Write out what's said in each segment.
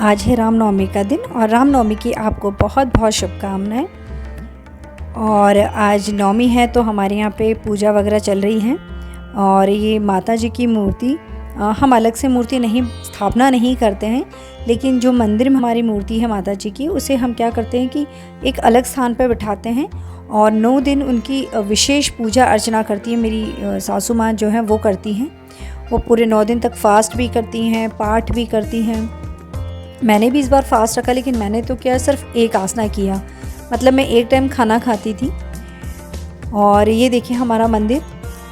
आज है रामनवमी का दिन और रामनवमी की आपको बहुत बहुत शुभकामनाएं। और आज नवमी है तो हमारे यहाँ पे पूजा वगैरह चल रही है। और ये माता जी की मूर्ति हम अलग से मूर्ति नहीं स्थापना नहीं करते हैं, लेकिन जो मंदिर में हमारी मूर्ति है माता जी की, उसे हम क्या करते हैं कि एक अलग स्थान पर बिठाते हैं और 9 दिन उनकी विशेष पूजा अर्चना करती है। मेरी सासू माँ जो है वो करती हैं, वो पूरे 9 दिन तक फास्ट भी करती हैं, पाठ भी करती हैं। मैंने भी इस बार फास्ट रखा, लेकिन मैंने तो क्या सिर्फ एक आसना किया, मतलब मैं एक टाइम खाना खाती थी। और ये देखिए हमारा मंदिर,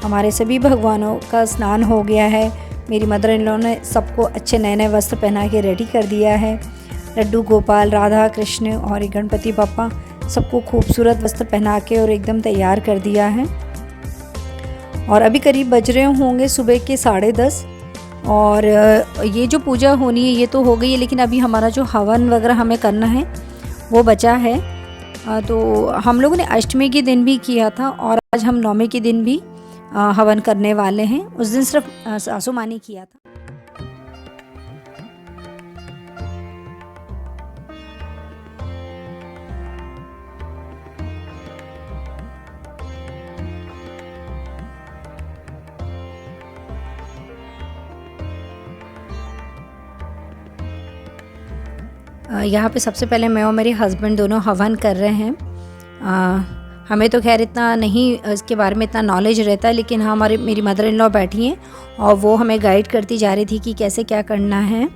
हमारे सभी भगवानों का स्नान हो गया है। मेरी मदर इन लॉ ने सबको अच्छे नए नए वस्त्र पहना के रेडी कर दिया है। लड्डू गोपाल, राधा कृष्ण और गणपति बप्पा सबको खूबसूरत वस्त्र पहना के और एकदम तैयार कर दिया है। और अभी करीब बज रहे होंगे सुबह के 10:30। और ये जो पूजा होनी है ये तो हो गई है, लेकिन अभी हमारा जो हवन वगैरह हमें करना है वो बचा है। तो हम लोगों ने अष्टमी के दिन भी किया था और आज हम नवमी के दिन भी हवन करने वाले हैं। उस दिन सिर्फ सासू माँ ने किया था। यहाँ पे सबसे पहले मैं और मेरे हस्बैंड दोनों हवन कर रहे हैं। हमें तो खैर इतना नहीं इसके बारे में इतना नॉलेज रहता है, लेकिन हाँ मेरी मदर इन लॉ बैठी हैं और वो हमें गाइड करती जा रही थी कि कैसे क्या करना है।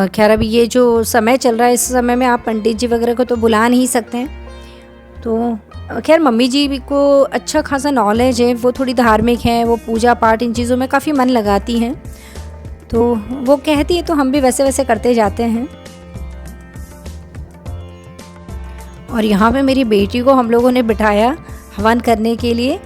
खैर अभी ये जो समय चल रहा है, इस समय में आप पंडित जी वगैरह को तो बुला नहीं सकते हैं। तो खैर मम्मी जी को अच्छा खासा नॉलेज है, वो थोड़ी धार्मिक हैं, वो पूजा पाठ इन चीज़ों में काफ़ी मन लगाती हैं, तो वो कहती है तो हम भी वैसे वैसे करते जाते हैं। और यहाँ पे मेरी बेटी को हम लोगों ने बिठाया हवन करने के लिए,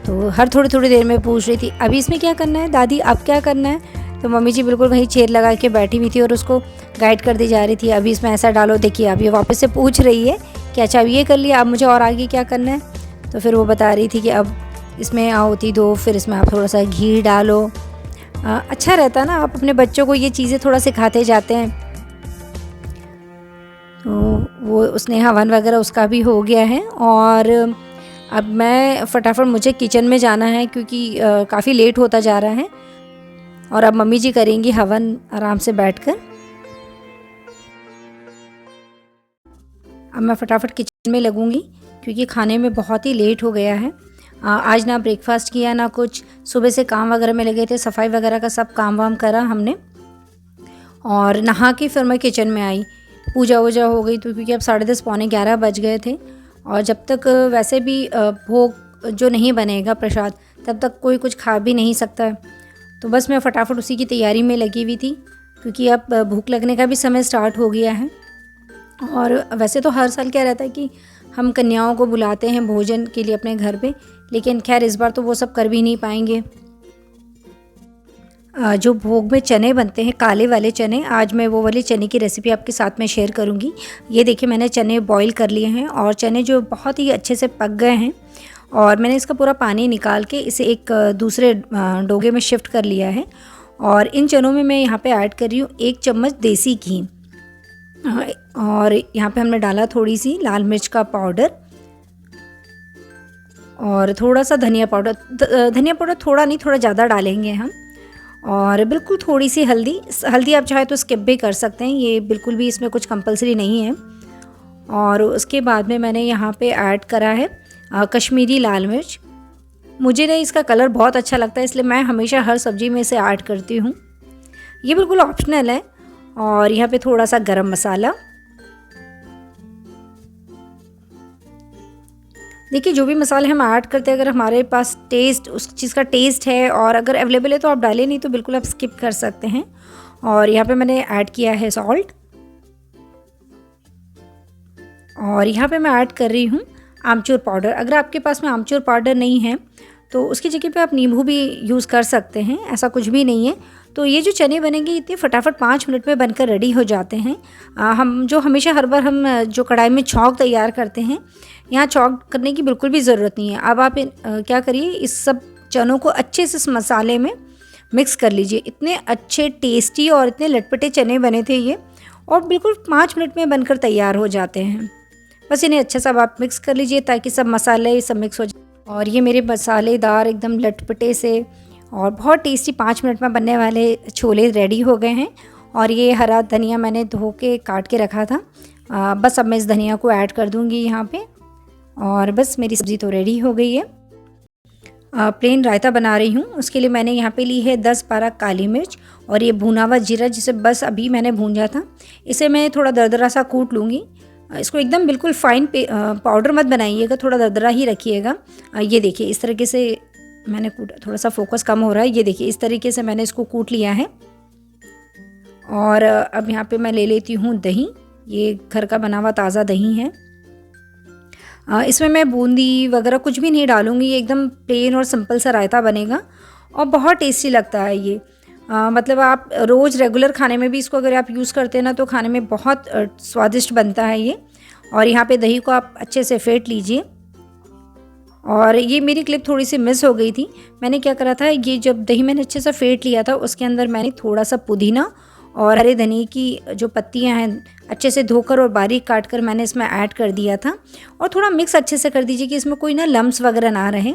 तो हर थोड़ी थोड़ी देर में पूछ रही थी अभी इसमें क्या करना है दादी, अब क्या करना है। तो मम्मी जी बिल्कुल वहीं चेयर लगा के बैठी हुई थी और उसको गाइड कर दी जा रही थी, अभी इसमें ऐसा डालो। देखिए अब ये वापस से पूछ रही है कि अच्छा अब ये कर लिया, अब मुझे और आगे क्या करना है। तो फिर वो बता रही थी कि अब इसमें आहूति दो, फिर इसमें आप थोड़ा सा घी डालो। अच्छा रहता है ना, आप अपने बच्चों को ये चीज़ें थोड़ा सिखाते जाते हैं। तो वो उसने हवन वगैरह उसका भी हो गया है। और अब मैं फटाफट मुझे किचन में जाना है क्योंकि काफ़ी लेट होता जा रहा है। और अब मम्मी जी करेंगी हवन आराम से बैठकर। अब मैं फटाफट किचन में लगूंगी क्योंकि खाने में बहुत ही लेट हो गया है। आज ना ब्रेकफास्ट किया ना कुछ, सुबह से काम वगैरह में लगे थे, सफाई वगैरह का सब काम वाम करा हमने और नहा के फिर मैं किचन में आई। पूजा वूजा हो गई तो क्योंकि अब 10:30 पौने 11 बज गए थे और जब तक वैसे भी भोग जो नहीं बनेगा प्रसाद, तब तक कोई कुछ खा भी नहीं सकता। तो बस मैं फटाफट उसी की तैयारी में लगी हुई थी क्योंकि अब भूख लगने का भी समय स्टार्ट हो गया है। और वैसे तो हर साल क्या रहता है कि हम कन्याओं को बुलाते हैं भोजन के लिए अपने घर पे, लेकिन खैर इस बार तो वो सब कर भी नहीं पाएंगे। जो भोग में चने बनते हैं, काले वाले चने, आज मैं वो वाले चने की रेसिपी आपके साथ में शेयर करूंगी। ये देखिए मैंने चने बॉईल कर लिए हैं और चने जो बहुत ही अच्छे से पक गए हैं और मैंने इसका पूरा पानी निकाल के इसे एक दूसरे डोगे में शिफ्ट कर लिया है। और इन चनों में मैं यहाँ पे ऐड कर रही हूँ 1 चम्मच देसी घी। और यहाँ पे हमने डाला थोड़ी सी लाल मिर्च का पाउडर और थोड़ा सा धनिया पाउडर। धनिया पाउडर थोड़ा नहीं, थोड़ा ज़्यादा डालेंगे हम। और बिल्कुल थोड़ी सी हल्दी आप चाहे तो स्किप भी कर सकते हैं, ये बिल्कुल भी इसमें कुछ कंपलसरी नहीं है। और उसके बाद में मैंने यहाँ पे ऐड करा है कश्मीरी लाल मिर्च। मुझे ना इसका कलर बहुत अच्छा लगता है, इसलिए मैं हमेशा हर सब्ज़ी में इसे ऐड करती हूँ। ये बिल्कुल ऑप्शनल है। और यहाँ पे थोड़ा सा गरम मसाला। देखिए जो भी मसाले हम ऐड करते हैं, अगर हमारे पास टेस्ट उस चीज़ का टेस्ट है और अगर अवेलेबल है तो आप डालें, नहीं तो बिल्कुल आप स्किप कर सकते हैं। और यहाँ पे मैंने ऐड किया है सॉल्ट। और यहाँ पे मैं ऐड कर रही हूँ आमचूर पाउडर। अगर आपके पास में आमचूर पाउडर नहीं है तो उसकी जगह पे आप नींबू भी यूज़ कर सकते हैं, ऐसा कुछ भी नहीं है। तो ये जो चने बनेंगे इतने फटाफट 5 मिनट में बनकर रेडी हो जाते हैं। हम जो हमेशा हर बार हम जो कढ़ाई में छौंक तैयार करते हैं, यहाँ छौंक करने की बिल्कुल भी ज़रूरत नहीं है। अब आप क्या करिए, इस सब चनों को अच्छे से इस मसाले में मिक्स कर लीजिए। इतने अच्छे टेस्टी और इतने लटपटे चने बने थे ये, और बिल्कुल 5 मिनट में बनकर तैयार हो जाते हैं। बस इन्हें अच्छे से अब आप मिक्स कर लीजिए ताकि सब मसाले सब मिक्स हो जाए। और ये मेरे मसालेदार एकदम लटपटे से और बहुत टेस्टी 5 मिनट में बनने वाले छोले रेडी हो गए हैं। और ये हरा धनिया मैंने धो के काट के रखा था, बस अब मैं इस धनिया को ऐड कर दूँगी यहाँ पे, और बस मेरी सब्ज़ी तो रेडी हो गई है। प्लेन रायता बना रही हूँ, उसके लिए मैंने यहाँ पे ली है 10-12 काली मिर्च और ये भुना हुआ जीरा, जिसे बस अभी मैंने भूंजा था। इसे मैं थोड़ा दरदरा सा कूट लूँगी। इसको एकदम बिल्कुल फाइन पाउडर मत बनाइएगा, थोड़ा दरदरा ही रखिएगा। ये देखिए इस तरीके से मैंने कूटा, थोड़ा सा फोकस कम हो रहा है। ये देखिए इस तरीके से मैंने इसको कूट लिया है। और अब यहाँ पे मैं ले लेती हूँ दही। ये घर का बना हुआ ताज़ा दही है। इसमें मैं बूंदी वगैरह कुछ भी नहीं डालूँगी, ये एकदम प्लेन और सिंपल सा रायता बनेगा और बहुत टेस्टी लगता है ये। मतलब आप रोज़ रेगुलर खाने में भी इसको अगर आप यूज़ करते हैं ना, तो खाने में बहुत स्वादिष्ट बनता है ये। और यहाँ पे दही को आप अच्छे से फेंट लीजिए। और ये मेरी क्लिप थोड़ी सी मिस हो गई थी। मैंने क्या करा था, ये जब दही मैंने अच्छे से फेंट लिया था, उसके अंदर मैंने थोड़ा सा पुदीना और हरे धनिए की जो पत्तियां हैं अच्छे से धोकर और बारीक काट कर मैंने इसमें ऐड कर दिया था। और थोड़ा मिक्स अच्छे से कर दीजिए कि इसमें कोई ना लम्स वगैरह ना रहे।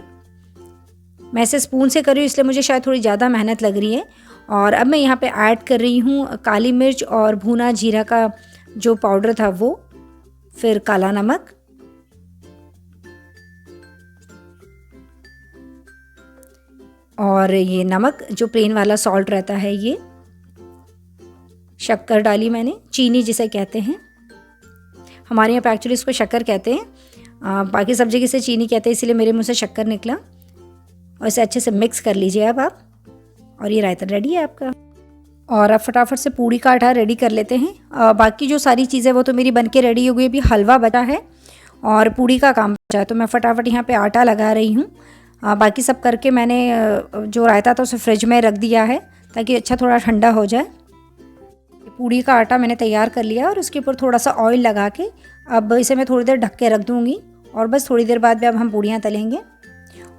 मैं इसे स्पून से कर रही हूँ, इसलिए मुझे शायद थोड़ी ज़्यादा मेहनत लग रही है। और अब मैं यहाँ पे ऐड कर रही हूँ काली मिर्च और भुना जीरा का जो पाउडर था वो, फिर काला नमक, और ये नमक जो प्लेन वाला सॉल्ट रहता है, ये शक्कर डाली मैंने, चीनी जिसे कहते हैं। हमारे यहाँ पे एक्चुअली इसको शक्कर कहते हैं, बाकी सब जगह से चीनी कहते हैं, इसीलिए मेरे मुंह से शक्कर निकला। और इसे अच्छे से मिक्स कर लीजिए अब आप, और ये रायता रेडी है आपका। और अब फटाफट से पूड़ी का आटा रेडी कर लेते हैं। बाकी जो सारी चीज़ें वो तो मेरी बन के रेडी हो गई, अभी हलवा बचा है और पूड़ी का काम बचा है, तो मैं फटाफट यहाँ पे आटा लगा रही हूँ। बाकी सब करके मैंने जो रायता था उसे फ्रिज में रख दिया है ताकि अच्छा थोड़ा ठंडा हो जाए। पूड़ी का आटा मैंने तैयार कर लिया और उसके ऊपर थोड़ा सा ऑयल लगा के अब इसे मैं थोड़ी देर ढक के रख दूँगी, और बस थोड़ी देर बाद में अब हम पूड़ियाँ तलेंगे।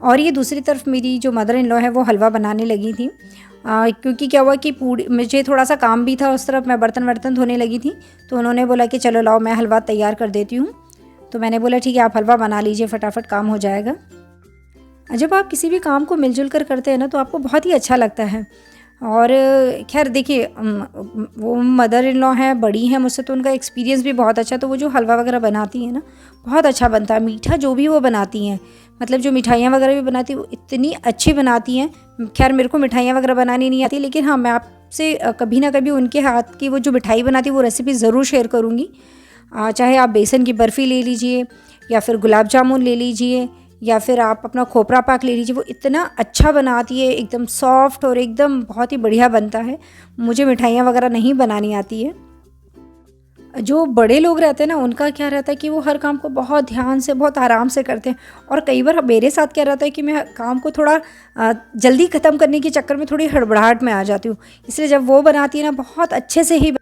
और ये दूसरी तरफ मेरी जो मदर इन लॉ है वो हलवा बनाने लगी थी, क्योंकि क्या हुआ कि पूड़ी मुझे थोड़ा सा काम भी था उस तरफ, मैं बर्तन वर्तन धोने लगी थी, तो उन्होंने बोला कि चलो लाओ मैं हलवा तैयार कर देती हूँ। तो मैंने बोला ठीक है आप हलवा बना लीजिए, फटाफट काम हो जाएगा। जब आप किसी भी काम को मिलजुल कर करते हैं ना, तो आपको बहुत ही अच्छा लगता है। और खैर देखिए, वो मदर इन लॉ हैं, बड़ी हैं मुझसे, तो उनका एक्सपीरियंस भी बहुत अच्छा, तो वो जो हलवा वगैरह बनाती हैं ना बहुत अच्छा बनता है। मीठा जो भी वो बनाती हैं, मतलब जो मिठाइयाँ वगैरह भी बनाती हैं वो इतनी अच्छी बनाती हैं। खैर मेरे को मिठाइयाँ वगैरह बनानी नहीं आती, लेकिन हाँ मैं आपसे कभी ना कभी उनके हाथ की वो जो मिठाई बनाती है वो रेसिपी ज़रूर शेयर करूँगी। चाहे आप बेसन की बर्फ़ी ले लीजिए, या फिर गुलाब जामुन ले लीजिए, या फिर आप अपना खोपरा पाक ले लीजिए, वो इतना अच्छा बनाती है, एकदम सॉफ्ट और एकदम बहुत ही बढ़िया बनता है। मुझे मिठाइयाँ वगैरह नहीं बनानी आती है। जो बड़े लोग रहते हैं ना, उनका क्या रहता है कि वो हर काम को बहुत ध्यान से बहुत आराम से करते हैं, और कई बार मेरे साथ क्या रहता है कि मैं काम को थोड़ा जल्दी ख़त्म करने के चक्कर में थोड़ी हड़बड़ाहट में आ जाती हूँ। इसलिए जब वो बनाती है ना बहुत अच्छे से ही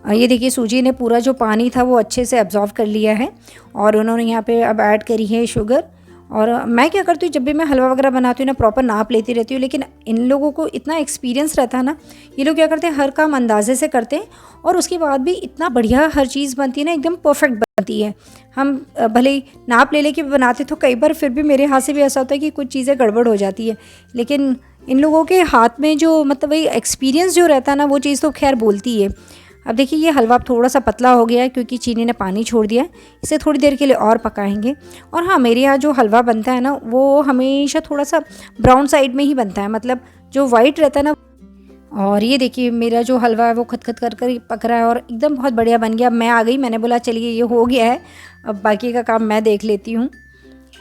ये देखिए सूजी ने पूरा जो पानी था वो अच्छे से एब्जॉर्व कर लिया है, और उन्होंने यहाँ पे अब ऐड करी है शुगर। और मैं क्या करती हूँ, जब भी मैं हलवा वगैरह बनाती हूँ ना प्रॉपर नाप लेती रहती हूँ, लेकिन इन लोगों को इतना एक्सपीरियंस रहता है ना, ये लोग क्या करते हैं हर काम अंदाजे से करते हैं, और उसके बाद भी इतना बढ़िया हर चीज़ बनती है ना, एकदम परफेक्ट बनती है। हम भले ही नाप ले लेके बनाते तो कई बार फिर भी मेरे हाथ से भी ऐसा होता है कि कुछ चीज़ें गड़बड़ हो जाती है, लेकिन इन लोगों के हाथ में जो मतलब वही एक्सपीरियंस जो रहता है ना, वो चीज़ तो खैर बोलती है। अब देखिए ये हलवा थोड़ा सा पतला हो गया है क्योंकि चीनी ने पानी छोड़ दिया है। इसे थोड़ी देर के लिए और पकाएंगे। और हाँ, मेरे यहाँ जो हलवा बनता है ना वो हमेशा थोड़ा सा ब्राउन साइड में ही बनता है, मतलब जो वाइट रहता है ना। और ये देखिए मेरा जो हलवा है वो खत कर कर पक रहा है और एकदम बहुत बढ़िया बन गया। मैं आ गई, मैंने बोला चलिए ये हो गया है, अब बाकी का काम मैं देख लेती हूँ।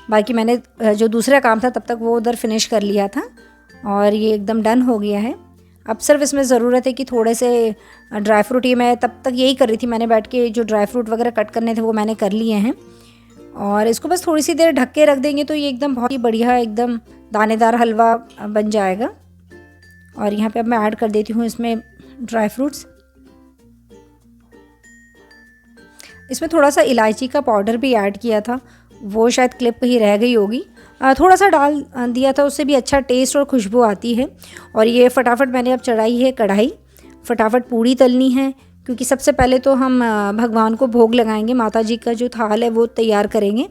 बाकी मैंने जो दूसरा काम था तब तक वो उधर फिनिश कर लिया था, और ये एकदम डन हो गया है। अब सिर्फ इसमें ज़रूरत है कि थोड़े से ड्राई फ्रूट, ये मैं तब तक यही कर रही थी, मैंने बैठ के जो ड्राई फ्रूट वगैरह कट करने थे वो मैंने कर लिए हैं। और इसको बस थोड़ी सी देर ढक के रख देंगे तो ये एकदम बहुत ही बढ़िया एकदम दानेदार हलवा बन जाएगा। और यहाँ पे अब मैं ऐड कर देती हूँ इसमें ड्राई फ्रूट्स। इसमें थोड़ा सा इलायची का पाउडर भी ऐड किया था, वो शायद क्लिप कहीं रह गई होगी। थोड़ा सा डाल दिया था, उससे भी अच्छा टेस्ट और खुशबू आती है। और ये फटाफट मैंने अब चढ़ाई है कढ़ाई, फटाफट पूड़ी तलनी है, क्योंकि सबसे पहले तो हम भगवान को भोग लगाएंगे, माता जी का जो थाल है वो तैयार करेंगे।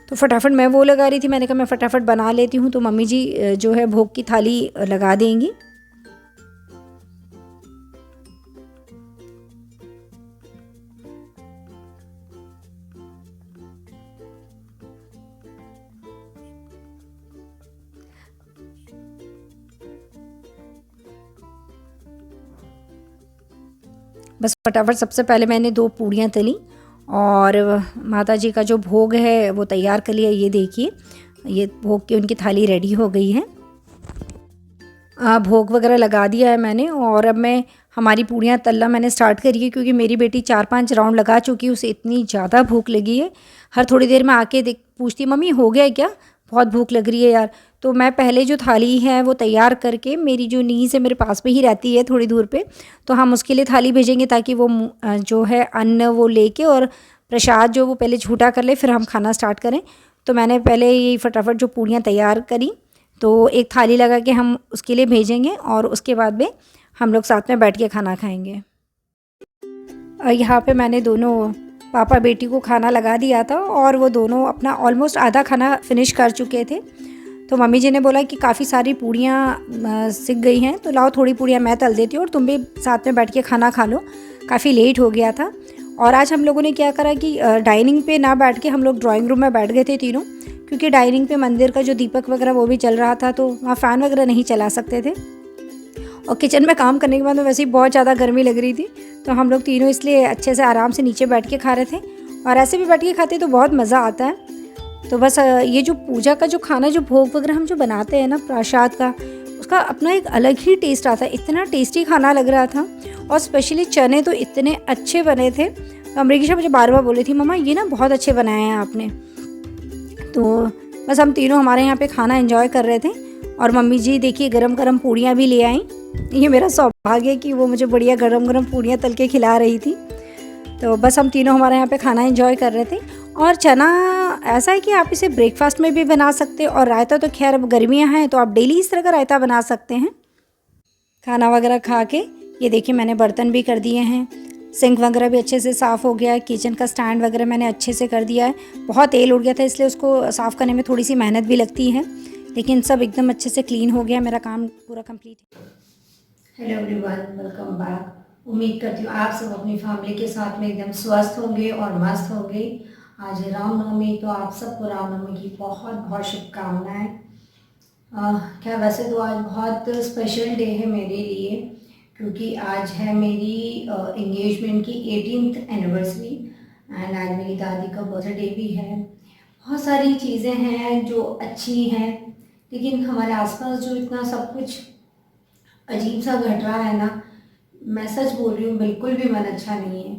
तो फटाफट मैं वो लगा रही थी, मैंने कहा मैं फटाफट बना लेती हूँ, तो मम्मी जी जो है भोग की थाली लगा देंगी। बस फटाफट सबसे पहले मैंने 2 पूड़ियाँ तली और माता जी का जो भोग है वो तैयार कर लिया। ये देखिए, ये भोग की उनकी थाली रेडी हो गई है। भोग वगैरह लगा दिया है मैंने और अब मैं हमारी पूड़ियाँ तलना मैंने स्टार्ट करी है, क्योंकि मेरी बेटी 4-5 राउंड लगा चुकी है, उसे इतनी ज़्यादा भूख लगी है। हर थोड़ी देर में आके देख पूछती है, मम्मी हो गया क्या, बहुत भूख लग रही है यार। तो मैं पहले जो थाली है वो तैयार करके, मेरी जो नीज़ है मेरे पास में ही रहती है थोड़ी दूर पे, तो हम उसके लिए थाली भेजेंगे ताकि वो जो है अन्न वो लेके और प्रसाद जो वो पहले झूठा कर ले, फिर हम खाना स्टार्ट करें। तो मैंने पहले ये फटाफट जो पूड़ियाँ तैयार करी, तो एक थाली लगा के हम उसके लिए भेजेंगे और उसके बाद में हम लोग साथ में बैठ के खाना खाएंगे। यहाँ पे मैंने दोनों पापा बेटी को खाना लगा दिया था और वो दोनों अपना ऑलमोस्ट आधा खाना फिनिश कर चुके थे। तो मम्मी जी ने बोला कि काफ़ी सारी पूड़ियाँ सिक गई हैं, तो लाओ थोड़ी पूड़ियाँ मैं तल देती हूँ और तुम भी साथ में बैठ के खाना खा लो। काफ़ी लेट हो गया था और आज हम लोगों ने क्या करा कि डाइनिंग पे ना बैठ के हम लोग ड्राइंग रूम में बैठ गए थे तीनों, क्योंकि डाइनिंग पे मंदिर का जो दीपक वगैरह वो भी चल रहा था, तो वहाँ फ़ैन वगैरह नहीं चला सकते थे। और किचन में काम करने के बाद में वैसे ही बहुत ज़्यादा गर्मी लग रही थी, तो हम लोग तीनों इसलिए अच्छे से आराम से नीचे बैठ के खा रहे थे। और ऐसे भी बैठ के खाते तो बहुत मज़ा आता है। तो बस ये जो पूजा का जो खाना, जो भोग वगैरह हम जो बनाते हैं ना प्रसाद का, उसका अपना एक अलग ही टेस्ट आता है। इतना टेस्टी खाना लग रहा था और स्पेशली चने तो इतने अच्छे बने थे। तो अमरीकी मुझे बार बार बोली थी, मम्मा ये ना बहुत अच्छे बनाए हैं आपने। तो बस हम तीनों हमारे यहाँ पे खाना एंजॉय कर रहे थे और मम्मी जी देखिए गरम गरम पूड़ियाँ भी ले आई। ये मेरा सौभाग्य है कि वो मुझे बढ़िया गरम गरम पूड़ियाँ तल के खिला रही थी। तो बस हम तीनों हमारे यहाँ पे खाना एंजॉय कर रहे थे। और चना ऐसा है कि आप इसे ब्रेकफास्ट में भी बना सकते हो, और रायता तो खैर अब गर्मियाँ हैं तो आप डेली इस तरह का रायता बना सकते हैं। खाना वगैरह खा के ये देखिए मैंने बर्तन भी कर दिए हैं, सिंक वगैरह भी अच्छे से साफ़ हो गया है, किचन का स्टैंड वगैरह मैंने अच्छे से कर दिया है। बहुत तेल उड़ गया था इसलिए उसको साफ़ करने में थोड़ी सी मेहनत भी लगती है, लेकिन सब एकदम अच्छे से क्लीन हो गया, मेरा काम पूरा कंप्लीट है। Hello everyone, welcome back. उम्मीद करती हूँ आप सब अपनी फैमिली के साथ में एकदम स्वस्थ होंगे और मस्त होंगे। आज है रामनवमी, तो आप सबको रामनवमी की बहुत बहुत शुभकामनाएं। क्या वैसे तो आज बहुत स्पेशल डे है मेरे लिए, क्योंकि आज है मेरी एंगेजमेंट की 18th एनिवर्सरी एंड आज मेरी दादी का बर्थडे भी है। बहुत सारी चीज़ें हैं जो अच्छी हैं, लेकिन हमारे आसपास जो इतना सब कुछ अजीब सा घट रहा है ना, मैं सच बोल रही हूँ, बिल्कुल भी मन अच्छा नहीं है।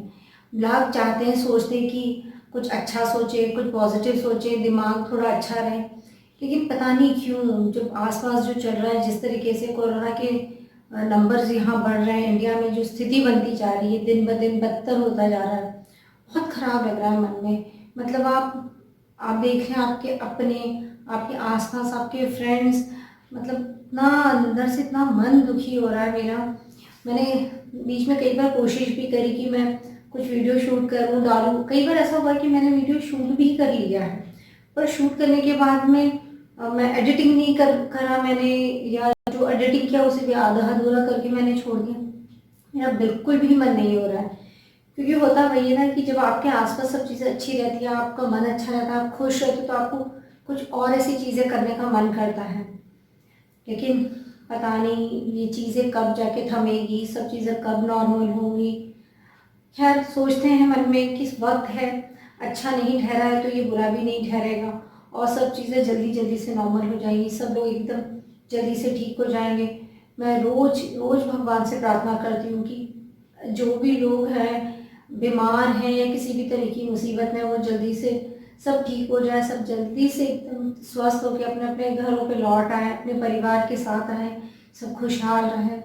लोग चाहते हैं, सोचते हैं कि कुछ अच्छा सोचे, कुछ पॉजिटिव सोचे, दिमाग थोड़ा अच्छा रहे, लेकिन पता नहीं क्यों जब आसपास जो चल रहा है, जिस तरीके से कोरोना के नंबर्स यहाँ बढ़ रहे हैं, इंडिया में जो स्थिति बनती जा रही है, दिन ब दिन बदतर होता जा रहा है, बहुत ख़राब लग रहा है मन में। मतलब आप देख रहे हैं आपके अपने, आपके आसपास आपके फ्रेंड्स, मतलब इतना अंदर से इतना मन दुखी हो रहा है मेरा। मैंने बीच में कई बार कोशिश भी करी कि मैं कुछ वीडियो शूट करूँ, डालूँ। कई बार ऐसा हुआ कि मैंने वीडियो शूट भी कर लिया है, पर शूट करने के बाद में मैं एडिटिंग नहीं करा मैंने, या जो एडिटिंग किया उसे भी आधा अधूरा करके मैंने छोड़ दिया। मेरा बिल्कुल भी मन नहीं हो रहा है, क्योंकि होता वही है ना कि जब आपके आसपास सब चीज़ें अच्छी रहती है, आपका मन अच्छा रहता है, आप खुश रहते, तो आपको कुछ और ऐसी चीज़ें करने का मन करता है। लेकिन पता नहीं ये चीज़ें कब जाके थमेगी, सब चीज़ें कब नॉर्मल होंगी। खैर सोचते हैं मन में कि इस वक्त है, अच्छा नहीं ठहरा है तो ये बुरा भी नहीं ठहरेगा और सब चीज़ें जल्दी जल्दी से नॉर्मल हो जाएंगी, सब लोग एकदम जल्दी से ठीक हो जाएंगे। मैं रोज़ रोज़ भगवान से प्रार्थना करती हूँ कि जो भी लोग हैं, बीमार हैं या किसी भी तरह की मुसीबत में, वो जल्दी से सब ठीक हो जाए, सब जल्दी से एकदम स्वस्थ होकर अपने अपने घरों पे लौट आए, अपने परिवार के साथ आए, सब खुशहाल रहें।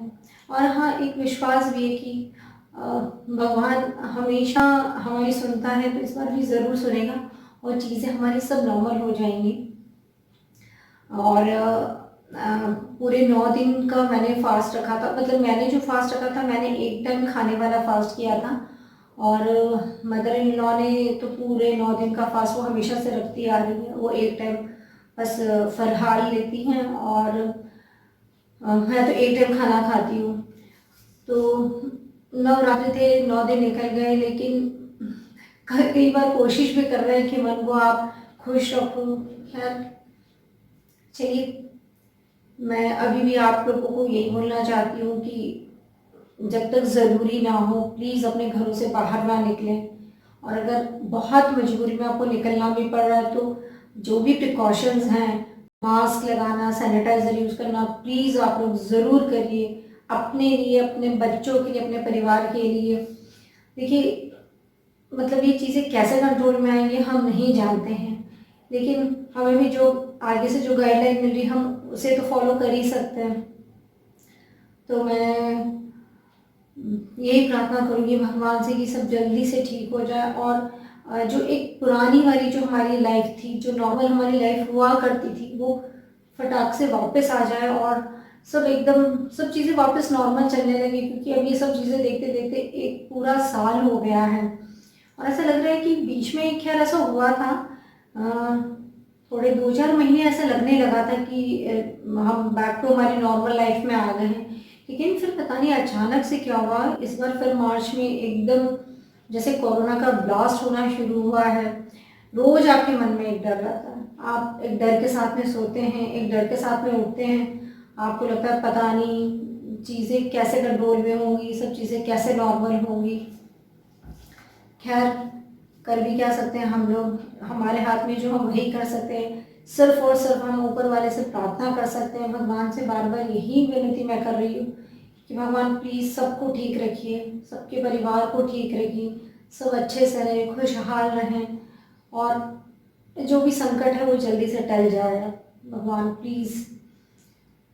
और हाँ, एक विश्वास भी है कि भगवान हमेशा हमारी सुनता है, तो इस बार भी ज़रूर सुनेगा और चीज़ें हमारी सब नॉर्मल हो जाएंगी। और पूरे 9 दिन का मैंने फास्ट रखा था। मतलब मैंने जो फास्ट रखा था, मैंने एक टाइम खाने वाला फास्ट किया था, और मदर इन लॉ ने तो पूरे 9 दिन का फास्ट वो हमेशा से रखती आ रही है। वो एक टाइम बस फरहाल लेती हैं, और मैं तो एक टाइम खाना खाती हूँ। तो नवरात्रि थे, 9 दिन निकल गए, लेकिन कई बार कोशिश भी कर रहे हैं कि मन को आप खुश रखो। खैर चलिए, मैं अभी भी आप लोगों को यही बोलना चाहती हूँ कि जब तक ज़रूरी ना हो प्लीज़ अपने घरों से बाहर ना निकलें, और अगर बहुत मजबूरी में आपको निकलना भी पड़ रहा है तो जो भी प्रिकॉशंस हैं, मास्क लगाना, सैनिटाइज़र यूज़ करना, प्लीज़ आप लोग ज़रूर करिए, अपने लिए, अपने बच्चों के लिए, अपने परिवार के लिए। देखिए, मतलब ये चीज़ें कैसे कंट्रोल में आएंगी हम नहीं जानते हैं, लेकिन हमें भी जो आगे से जो गाइडलाइन मिल रही हम उसे तो फॉलो कर ही सकते हैं। तो मैं यही प्रार्थना करूँगी भगवान से कि सब जल्दी से ठीक हो जाए, और जो एक पुरानी वाली जो हमारी लाइफ थी, जो नॉर्मल हमारी लाइफ हुआ करती थी, वो फटाक से वापस आ जाए, और सब एकदम सब चीज़ें वापस नॉर्मल चलने लगी। क्योंकि अब ये सब चीज़ें देखते देखते एक पूरा साल हो गया है, और ऐसा लग रहा है कि बीच में खैर ऐसा हुआ था, थोड़े 2-4 महीने ऐसा लगने लगा था कि हम बैक टू हमारी नॉर्मल लाइफ में आ गए हैं। लेकिन फिर पता नहीं अचानक से क्या हुआ, इस बार फिर मार्च में एकदम जैसे कोरोना का ब्लास्ट होना शुरू हुआ है। रोज़ आपके मन में एक डर रहता है, आप एक डर के साथ में सोते हैं, एक डर के साथ में उठते हैं। आपको लगता है पता नहीं चीज़ें कैसे कंट्रोल में होंगी, सब चीज़ें कैसे नॉर्मल होंगी। खैर कर भी क्या सकते हैं हम लोग, हमारे हाथ में जो हम वही कर सकते हैं। सिर्फ और सिर्फ हम ऊपर वाले से प्रार्थना कर सकते हैं, भगवान से बार बार यही विनती मैं कर रही हूँ कि भगवान प्लीज़ सबको ठीक रखिए, सबके परिवार को ठीक रखिए, सब अच्छे से रहें, खुशहाल रहें, और जो भी संकट है वो जल्दी से टल जाए भगवान प्लीज़।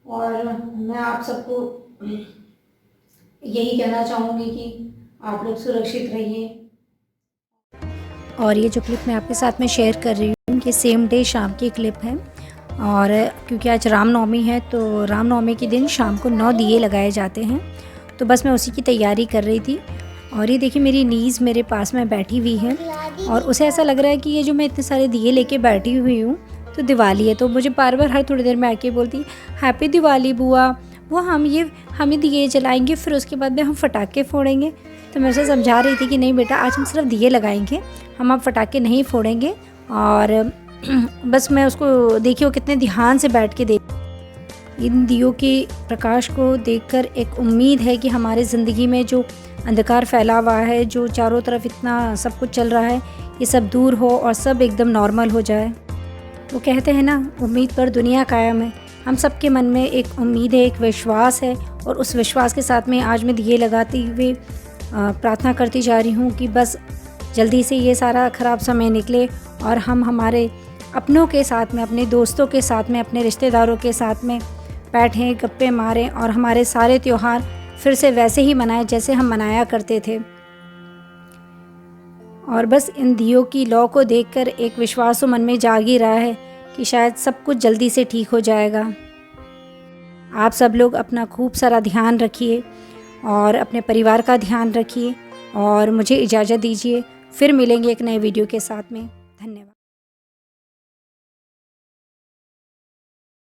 और मैं आप सबको यही कहना चाहूँगी कि आप लोग सुरक्षित रहिए। और ये जो क्लिप मैं आपके साथ में शेयर कर रही हूँ, ये सेम डे शाम की क्लिप है। और क्योंकि आज रामनवमी है, तो रामनवमी के दिन शाम को 9 दिए लगाए जाते हैं, तो बस मैं उसी की तैयारी कर रही थी। और ये देखिए मेरी नीज़ मेरे पास में बैठी हुई है, और उसे ऐसा लग रहा है कि ये जो मैं इतने सारे दिए लेके बैठी हुई हूँ तो दिवाली है। तो मुझे बार बार हर थोड़ी देर में आके बोलती, हैप्पी दिवाली बुआ, वो हम दिए जलाएंगे, फिर उसके बाद में हम पटाखे फोड़ेंगे। तो मैं उसे समझा रही थी कि नहीं बेटा, आज हम सिर्फ दिए लगाएंगे, हम अब पटाखे नहीं फोड़ेंगे। और बस मैं उसको देखिए वो कितने ध्यान से बैठ के देख, इन दियों के प्रकाश को देखकर एक उम्मीद है कि हमारे ज़िंदगी में जो अंधकार फैला हुआ है, जो चारों तरफ इतना सब कुछ चल रहा है, ये सब दूर हो और सब एकदम नॉर्मल हो जाए। वो कहते हैं ना, उम्मीद पर दुनिया कायम है। हम सबके मन में एक उम्मीद है, एक विश्वास है, और उस विश्वास के साथ में आज मैं दिए लगाते हुए प्रार्थना करती जा रही हूँ कि बस जल्दी से ये सारा ख़राब समय निकले, और हम हमारे अपनों के साथ में, अपने दोस्तों के साथ में, अपने रिश्तेदारों के साथ में बैठें, गप्पे मारें, और हमारे सारे त्यौहार फिर से वैसे ही मनाएं जैसे हम मनाया करते थे। और बस इन दियों की लौ को देखकर एक विश्वास तो मन में जाग ही रहा है कि शायद सब कुछ जल्दी से ठीक हो जाएगा। आप सब लोग अपना खूब सारा ध्यान रखिए, और अपने परिवार का ध्यान रखिए, और मुझे इजाज़त दीजिए। फिर मिलेंगे एक नए वीडियो के साथ में। धन्यवाद।